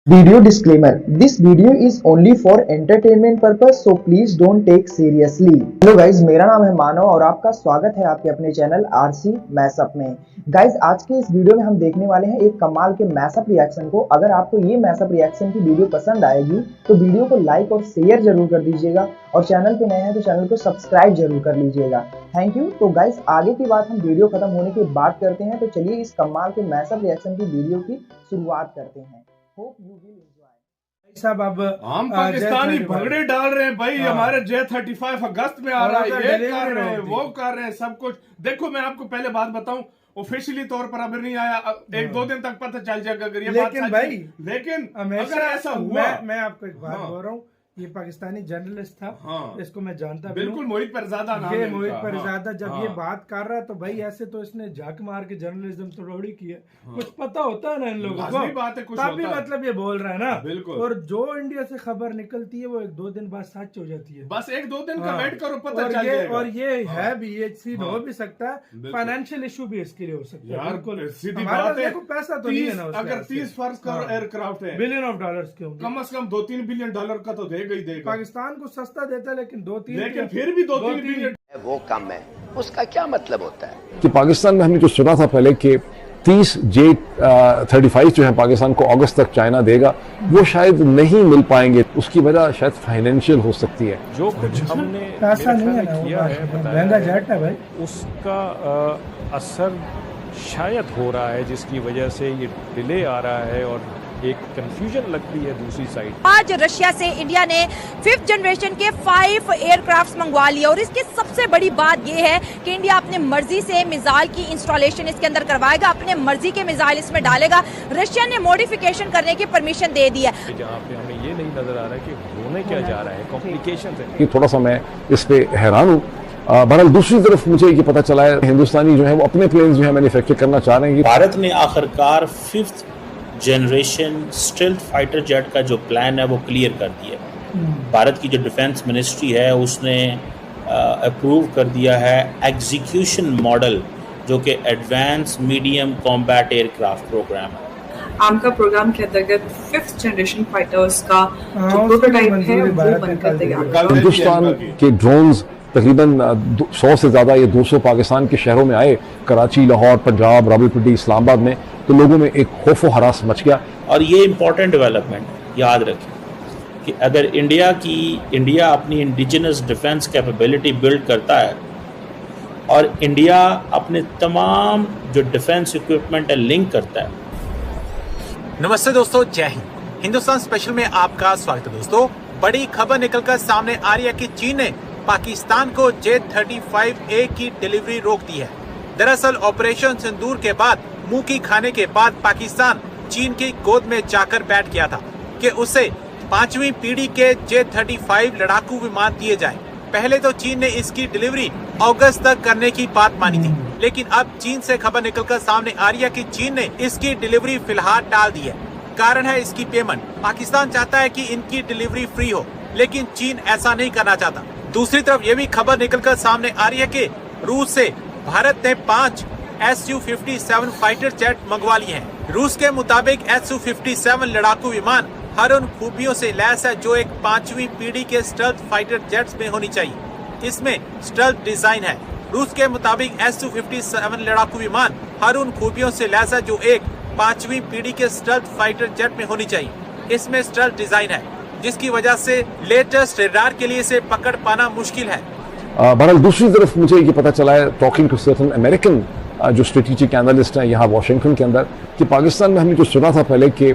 Video disclaimer: This video is only for entertainment purpose, so please don't take seriously. Hello guys, मेरा नाम है मानव और आपका स्वागत है आपके अपने चैनल आरसी मैसअप में। गाइज, आज के इस वीडियो में हम देखने वाले हैं एक कमाल के मैसअप रिएक्शन को। अगर आपको ये मैसअप रिएक्शन की वीडियो पसंद आएगी तो वीडियो को लाइक और शेयर जरूर कर दीजिएगा और चैनल पे नए हैं तो चैनल को सब्सक्राइब जरूर कर लीजिएगा। Thank you. तो गाइज, आगे की बात हम वीडियो खत्म होने के बाद करते हैं, तो चलिए इस कमाल के मैसअप रिएक्शन की वीडियो की शुरुआत करते हैं। Hope you will enjoy. साहब, अब हम पाकिस्तानी भगड़े डाल रहे हैं भाई। हमारे J-35 अगस्त में आ रहा है, ये कर रहे हैं, वो कर रहे हैं, सब कुछ। देखो, मैं आपको पहले बात बताऊं, ऑफिशियली तौर पर अभी नहीं आया, एक दो दिन तक पता चल जाएगा अगर ये बात भाई, लेकिन अगर ऐसा हुआ, मैं आपको एक बात बोल रहा हूँ, ये पाकिस्तानी जर्नलिस्ट था। इसको मैं जानता बिल्कुल, मोहित परजादा नाम है। ये मोहित परजादा जब ये बात कर रहा है तो भाई ऐसे तो इसने झक मार के जर्नलिज्म थोड़ी की है। कुछ पता होता है ना इन लोगों को, बात है, कुछ तभी मतलब ये बोल रहा है ना। बिल्कुल। और जो इंडिया से खबर निकलती है वो एक दो दिन बाद सच हो जाती है। बस एक दो दिन का वेट करो, पता चल जाएगा। और ये है भी, ये सीन हो भी सकता है, फाइनेंशियल इशू भी इसके लिए हो सकता है। बिल्कुल सीधी बात है, पैसा तो नहीं है ना। अगर 30 फर्ज करो एयरक्राफ्ट है, बिलियन ऑफ डॉलर्स के होंगे, कम से कम 2-3 बिलियन डॉलर का तो देगा ही देगा। पाकिस्तान को सस्ता देता है लेकिन 2-3, लेकिन फिर भी 2-3 बिलियन वो कम है, उसका क्या मतलब होता है कि पाकिस्तान में हमने जो सुना था पहले कि 30 J-35 जो है पाकिस्तान को अगस्त तक चाइना देगा, वो शायद नहीं मिल पाएंगे। उसकी वजह शायद फाइनेंशियल हो सकती है। जो कुछ हमने पैसा नहीं है ना, किया है, महंगा जेट है भाई, उसका असर शायद हो रहा है, जिसकी वजह से ये डिले आ रहा है और एक कंफ्यूजन लगती है दूसरी साइड। आज रशिया से इंडिया ने 5th जनरेशन के 5 एयरक्राफ्ट मंगवा लिया और इसकी सबसे बड़ी बात यह है कि इंडिया अपने मर्जी से मिसाइल की इंस्टॉलेशन इसके अंदर करवाएगा, अपने मर्जी के मिसाइल इसमें डालेगा। रशिया ने मॉडिफिकेशन करने की परमिशन दे दी है। जहाँ पे हमें ये नहीं नजर आ रहा है कि होने क्या जा रहा है, कॉम्प्लिकेशन है। कि थोड़ा सा मैं इस पे हैरान हूँ। बहरहाल दूसरी तरफ मुझे ये पता चला है हिंदुस्तानी जो है वो अपने प्लेन जो है मैन्युफैक्चर करना चाह रहे हैं। भारत ने आखिरकार 5th generation stealth fighter jet का जो प्लान है वो क्लियर कर दिया। भारत की जो डिफेंस मिनिस्ट्री है उसने अप्रूव कर दिया है एग्जीक्यूशन मॉडल, जो कि advance medium combat aircraft programme है। आमका प्रोग्राम के अंतर्गत 5th जनरेशन फाइटर्स का जो प्रोटोटाइप है वो बनकर तैयार। हिंदुस्तान के ड्रोन्स तकरीबन 100 से ज़्यादा, ये 200 पाकिस्तान के शहरों में आए, कराची, लाहौर, पंजाब, रावलपिंडी, इस्लामाबाद में, तो लोगों में एक खौफ व हरास मच गया। और ये इम्पोर्टेंट डेवलपमेंट याद रखें कि अगर इंडिया अपनी इंडिजिनस डिफेंस कैपेबिलिटी बिल्ड करता है और इंडिया अपने तमाम जो डिफेंस इक्विपमेंट है लिंक करता है। नमस्ते दोस्तों, जय हिंद। हिंदुस्तान स्पेशल में आपका स्वागत है। दोस्तों, बड़ी खबर निकलकर सामने आ रही है कि चीन ने पाकिस्तान को J-35A की डिलीवरी रोक दी है। दरअसल ऑपरेशन सिंदूर के बाद मुंह की खाने के बाद पाकिस्तान चीन की गोद में जाकर बैठ गया था कि उसे 5वीं पीढ़ी के J-35 लड़ाकू विमान दिए जाएं। पहले तो चीन ने इसकी डिलीवरी अगस्त तक करने की बात मानी थी, लेकिन अब चीन से खबर निकलकर सामने आ रही है कि चीन ने इसकी डिलीवरी फिलहाल टाल दी है। कारण है इसकी पेमेंट। पाकिस्तान चाहता है कि इनकी डिलीवरी फ्री हो, लेकिन चीन ऐसा नहीं करना चाहता। दूसरी तरफ ये भी खबर निकलकर सामने आ रही है कि रूस से भारत ने 5 Su-57 फाइटर जेट मंगवा लिए हैं। रूस के मुताबिक Su-57 लड़ाकू विमान हर उन खूबियों से लैस है जो एक 5वीं पीढ़ी के स्टेल्थ फाइटर जेट्स में होनी चाहिए। इसमें स्टेल्थ डिजाइन है। रूस के मुताबिक Su-57 लड़ाकू विमान हर उन खूबियों से लैस है जो एक 5वीं पीढ़ी के स्टेल्थ फाइटर जेट में होनी चाहिए। इसमें स्टेल्थ डिजाइन है, जिसकी वजह से लेटेस्ट रडार के लिए इसे पकड़ पाना मुश्किल है। बहरहाल दूसरी तरफ मुझे ये पता चला है, टॉकिंग टू सर्टेन अमेरिकन जो स्ट्रेटेजिक एनालिस्ट हैं यहाँ वाशिंगटन के अंदर, कि पाकिस्तान में हमने जो सुना था पहले कि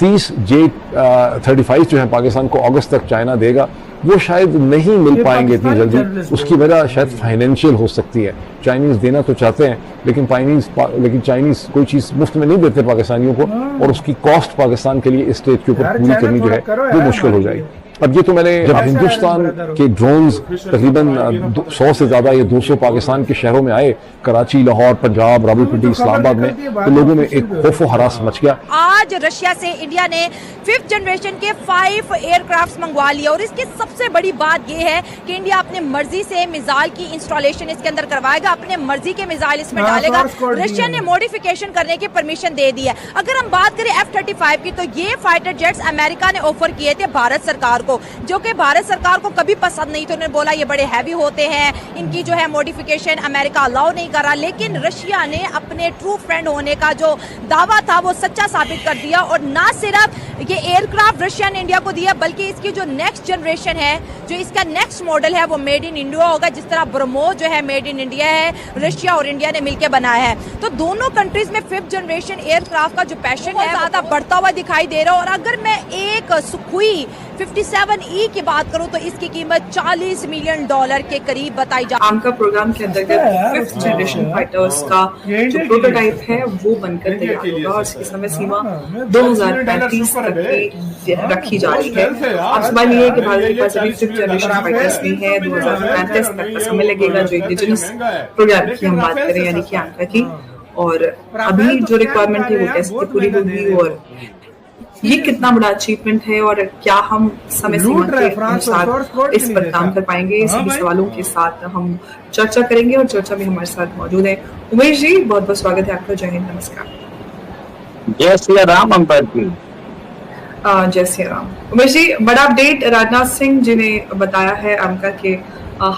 30 J-35 जो है पाकिस्तान को अगस्त तक चाइना देगा, वो शायद नहीं मिल पाएंगे इतनी जल्दी। उसकी वजह शायद फाइनेंशियल हो सकती है। चाइनीज देना तो चाहते हैं, लेकिन चाइनीज कोई चीज़ मुफ्त में नहीं देते पाकिस्तानियों को, और उसकी कॉस्ट पाकिस्तान के लिए इस स्टेज के ऊपर पूरी करनी जो है वो मुश्किल हो जाएगी। अब ये तो मैंने जब हिंदुस्तान के ड्रोन्स तकरीबन 100 से ज्यादा या 200 पाकिस्तान के शहरों में आए, कराची, लाहौर, पंजाब, रावलपिंडी, इस्लामाबाद में, तो लोगों में एक खौफ व हरास मच गया। आज रशिया से इंडिया ने 5th जनरेशन के 5 एयरक्राफ्ट मंगवा लिया और इसकी सबसे बड़ी बात यह है कि इंडिया अपने मर्जी से मिसाइल की इंस्टॉलेशन इसके अंदर करवाएगा, अपने मर्जी के मिसाइल इसमें डालेगा। रशिया ने मॉडिफिकेशन करने की परमिशन दे दी है। अगर हम बात करें F-35 की, तो ये फाइटर जेट्स अमेरिका ने ऑफर किए थे भारत सरकार को, जो कि भारत सरकार को कभी पसंद नहीं थे। उन्होंने बोला ये बड़े हैवी होते हैं, इनकी जो है मॉडिफिकेशन अमेरिका अलाउ नहीं कर रहा। लेकिन रशिया ने अपने ट्रू फ्रेंड होने का जो दावा था वो सच्चा साबित कर दिया और ना सिर्फ ये एयरक्राफ्ट रशिया ने इंडिया को दिया, बल्कि इसकी जो नेक्स्ट जनरेशन है, जो इसका नेक्स्ट मॉडल है, वो मेड इन इंडिया होगा। जिस तरह ब्रह्मोस जो है मेड इन इंडिया है, रशिया और इंडिया ने मिलकर बनाया है। तो दोनों कंट्रीज में 5th जनरेशन एयरक्राफ्ट का जो पैशन है ज्यादा बढ़ता हुआ दिखाई दे रहा है। और अगर मैं एक सुखोई 57E की बात करूं तो इसकी कीमत $40 मिलियन के करीब बताई जा। आम का प्रोग्राम के अंतर्गत 5th जनरेशन फाइटर्स का जो प्रोटोटाइप है वो बनकर तैयार होगा और इसकी समय सीमा 2035 तक की रखी जा रही है। आप समझ लीजिए कि भारत के पास अभी 5th जनरेशन फाइटर्स नहीं है। 2035 तक का समय लगेगा। जो इंडिजिनस प्रोग्राम की हम बात करें यानी कि आंका की, और अभी जो रिक्वायरमेंट थी वो कैसे पूरी होगी और ये कितना बड़ा अचीवमेंट है और क्या हम समय सीमा के अनुसार इस पर काम कर पाएंगे, सभी सवालों के साथ हम चर्चा करेंगे। और चर्चा में हमारे साथ मौजूद है उमेश जी। बहुत बहुत स्वागत है आपका। जय हिंद, नमस्कार। जय श्री राम। अंबर जी जय श्री राम। उमेश जी, बड़ा अपडेट राजनाथ सिंह जी ने बताया है आमका के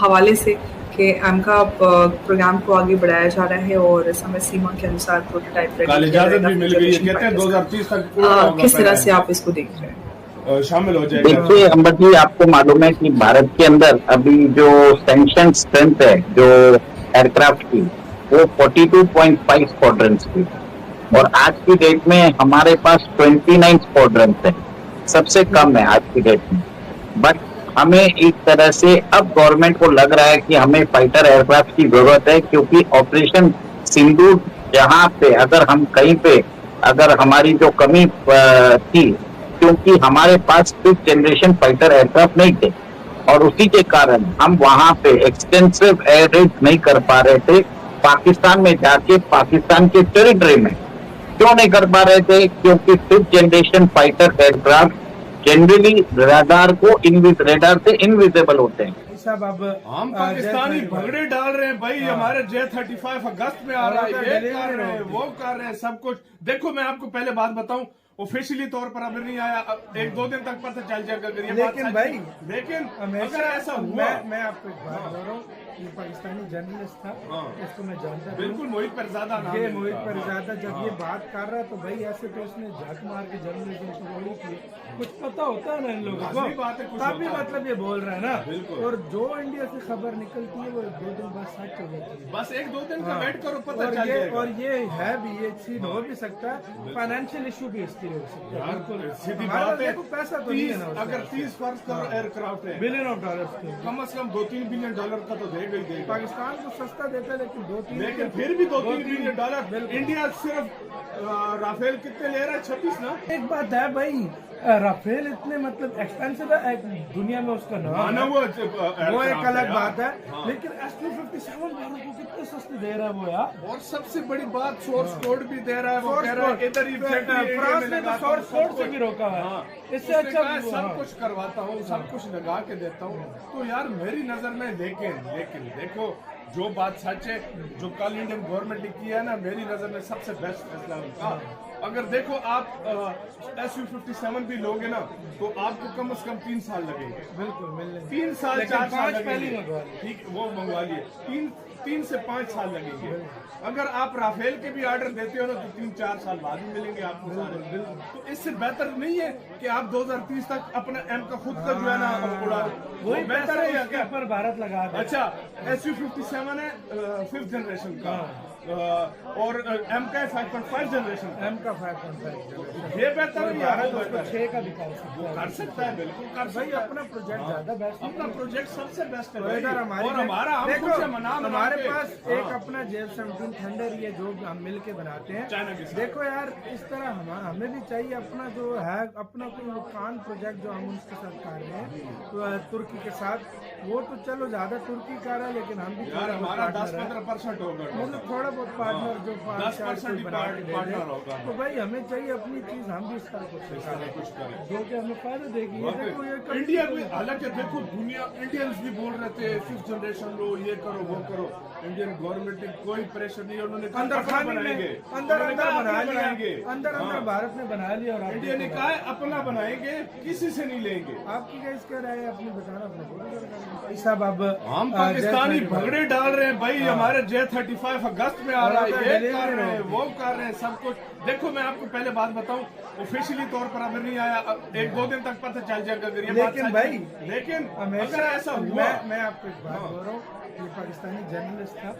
हवाले से कि आमका प्रोग्राम को आगे बढ़ाया जा रहा है और समय सीमा के अनुसार प्रोटोटाइप इजाजत भी मिल गई है। कहते हैं 2030 तक किस तरह से आप इसको देख रहे हैं? शामिल हो जाएगा। देखिए अंबर जी, आपको मालूम है कि भारत के अंदर अभी जो सैंक्शन स्ट्रेंथ है जो एयरक्राफ्ट की, वो 42.5 स्क्वाड्रंस की, और आज की डेट में हमारे पास 29 स्क्वाड्रंस है, सबसे कम है आज की डेट में। बट हमें एक तरह से अब गवर्नमेंट को लग रहा है कि हमें फाइटर एयरक्राफ्ट की जरूरत है, क्योंकि ऑपरेशन सिंदूर जहां पे अगर हम कहीं पे अगर हमारी जो कमी थी, क्योंकि हमारे पास 5th जनरेशन फाइटर एयरक्राफ्ट नहीं थे और उसी के कारण हम वहां पे एक्सटेंसिव एयर रेड नहीं कर पा रहे थे पाकिस्तान में जाके, पाकिस्तान के टेरिटरी में। क्यों नहीं कर पा रहे थे? क्योंकि 5th generation fighter aircraft generally radar से इनविजिबल होते हैं। हम पाकिस्तानी भगड़े डाल रहे हैं भाई, हमारे J-35 अगस्त में आ रहा है, ये कर रहे हैं, वो कर रहे हैं, सब कुछ। देखो मैं आपको पहले बात बताऊं, ऑफिशियली तौर पर अभी नहीं आया, 1-2 दिन तक पता चल जाएगा। लेकिन भाई, लेकिन अगर ऐसा हुआ, मैं आपको एक बात बोल रहा हूँ, ये पाकिस्तानी जर्नलिस्ट था, इसको मैं जानता हूँ। बिल्कुल मोहित परजादा नाम है। मोहित परजादा जब ये बात कर रहा है तो भाई ऐसे तो उसने झक मार के जर्नलिज्म को बोली की, कुछ पता होता है ना इन लोगों को, तभी मतलब ये बोल रहा है ना। और जो इंडिया से खबर निकलती है वो 1-2 दिन बाद सच हो जाती है। बस 1-2 दिन का वेट करो, पता चल जाएगा। और ये है भी, ये सीन हो भी सकता है, फाइनेंशियल इशू भी इसके लिए हो सकता है। सीधी बात है, पैसा तो नहीं है ना। अगर 30 फर्ज का एयरक्राफ्ट है, $1 बिलियन कम से कम $2-3 बिलियन का तो देगा ही देगा। पाकिस्तान को सस्ता देता है, लेकिन 2-3 लेकिन फिर भी $2-3 बिलियन। इंडिया सिर्फ राफेल कितने ले रहा है? 26 ना। एक बात है भाई, राफेल इतने मतलब एक्सपेंसिव है दुनिया में, उसका नाम है, वो एक अलग बात है। लेकिन Su-57 वालों को कितने सस्ते दे रहा है वो यार। और सबसे बड़ी बात, सोर्स कोड भी दे रहा है, वो कह रहा है इधर ही फ्रांस ने तो सोर्स कोड से भी रोका है। इससे अच्छा सब कुछ करवाता हूँ, सब कुछ लगा के देता हूँ। तो यार मेरी नजर में, लेकिन देखो जो बात सच है, जो कल इंडियन गवर्नमेंट ने किया है ना, मेरी नजर में सबसे बेस्ट फैसला उनका। अगर देखो आप Su-57 भी लोगे ना, तो आपको कम से कम 3 साल लगेंगे। बिल्कुल मिलने 3 साल 4 साल पहले ठीक, वो मंगवा लिए 3 से 5 साल लगेंगे। अगर आप राफेल के भी ऑर्डर देते हो ना, तो 3-4 साल बाद ही मिलेंगे आपको। तो इससे बेहतर नहीं है कि आप 2030 तक अपना M का खुद का जो है ना उड़ा, वही बेहतर है या क्या? पर भारत लगा। अच्छा, Su-57 है 5th जनरेशन का, और एम का 5.5 जनरेशन, एम का 5.5 ये बेहतर है या वो उसको 6 का दिखा वो कर सकता है, बिल्कुल कर भाई। सकता है। अपना प्रोजेक्ट ज्यादा बेस्ट, अपना प्रोजेक्ट सबसे बेस्ट है तो भाई। इधर हमारी और हमारा हम देखो, खुद से मना हमारे के- पास हाँ। एक अपना JF-17 थंडर, ये जो हम मिल के बनाते हैं चाइना के साथ। देखो यार, इस तरह हमें भी चाहिए अपना जो है, अपना कोई वो कान प्रोजेक्ट जो हम उसके साथ कर रहे हैं तो तुर्की के साथ, वो तो चलो ज्यादा तुर्की का रहा है, लेकिन हम भी यार हमारा 10-15% होगा, मतलब थोड़ा बहुत पार्टनर जो 10% पार्टनर होगा। तो भाई हमें चाहिए अपनी चीज, हम भी इस तरह कुछ करें जो कि हमें फायदा देगी। ये देखो, ये कभी- इंडिया में हालांकि देखो दुनिया इंडियंस भी बोल रहे थे 5th जनरेशन लो, ये करो वो करो। इंडियन गवर्नमेंट ने कोई प्रेशर नहीं, उन्होंने कहा अंदर अपना खाने बनाएंगे, में अंदर उन्होंने कहा बना अपना बनाएंगे। लिया, अंदर हाँ। भारत ने बना लिया और आप इंडिया ने कहा है अपना बनाएंगे, किसी से नहीं लेंगे। आपकी क्या इसका राय है, अपनी बताना अपने साहब। अब हम पाकिस्तानी भगड़े डाल रहे हैं भाई, हमारे J-35 अगस्त में आ रहा है, ये कर रहे हैं वो कर रहे हैं सब कुछ। देखो मैं आपको पहले बात बताऊं, ऑफिशियली तौर पर अभी नहीं आया, 1-2 दिन तक पता चल जाएगा अगर ये बात लेकिन सच भाई, है। लेकिन हमेशा अगर ऐसा हुआ, मैं आपको एक बात बोल रहा हूँ, ये पाकिस्तानी जर्नलिस्ट था,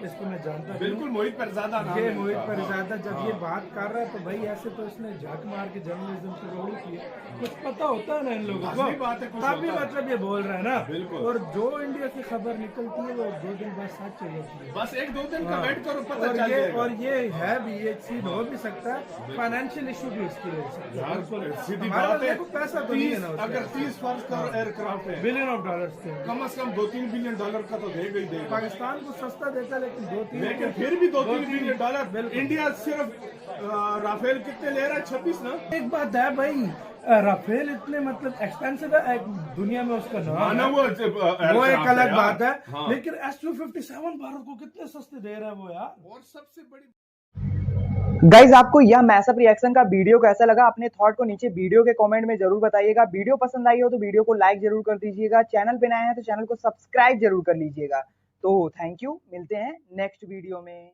इसको मैं जानता हूँ बिल्कुल मोहित परजादा नाम ये है मोहित इनका। परजादा जब ये बात कर रहा है तो भाई ऐसे तो इसने झक मार के जर्नलिज्म की रोड़ी की है, कुछ पता होता है ना इन लोगों असली बात है, को, कुछ तभी होता है। मतलब ये बोल रहा है ना। बिल्कुल। और जो इंडिया की खबर निकलती है वो 2 दिन बाद साथ चल जाती है, बस 1-2 दिन का हाँ। वेट करो, पता और चल ये जाएगा। और ये है भी, ये चीज हो भी सकता है, फाइनेंशियल इशू भी इसकी वजह से। यार सीधी हमारे बात पास है, देखो पैसा तो नहीं है ना उसके अगर पास। 30 फर्ज का एयरक्राफ्ट है, बिलियन ऑफ डॉलर्स थे, कम से कम $2-3 बिलियन का तो देगा ही देगा। पाकिस्तान को सस्ता देता है, लेकिन 2-3 लेकिन फिर भी $2-3 बिलियन। इंडिया सिर्फ राफेल कितने ले रहा है? 26 ना। एक बात है भाई, राफेल इतने मतलब एक्सपेंसिव है, एक दुनिया में उसका नाम है, वो एक अलग बात है। हाँ। लेकिन Su-57 भारत को कितने सस्ते दे रहा है वो यार। और सबसे बड़ी गाइज आपको यह मैसअप रिएक्शन का वीडियो कैसा लगा, अपने थॉट को नीचे वीडियो के कमेंट में जरूर बताइएगा। वीडियो पसंद आई हो तो वीडियो को लाइक जरूर कर दीजिएगा, चैनल पे नए हैं तो चैनल को सब्सक्राइब जरूर कर लीजिएगा। तो थैंक यू, मिलते हैं नेक्स्ट वीडियो में।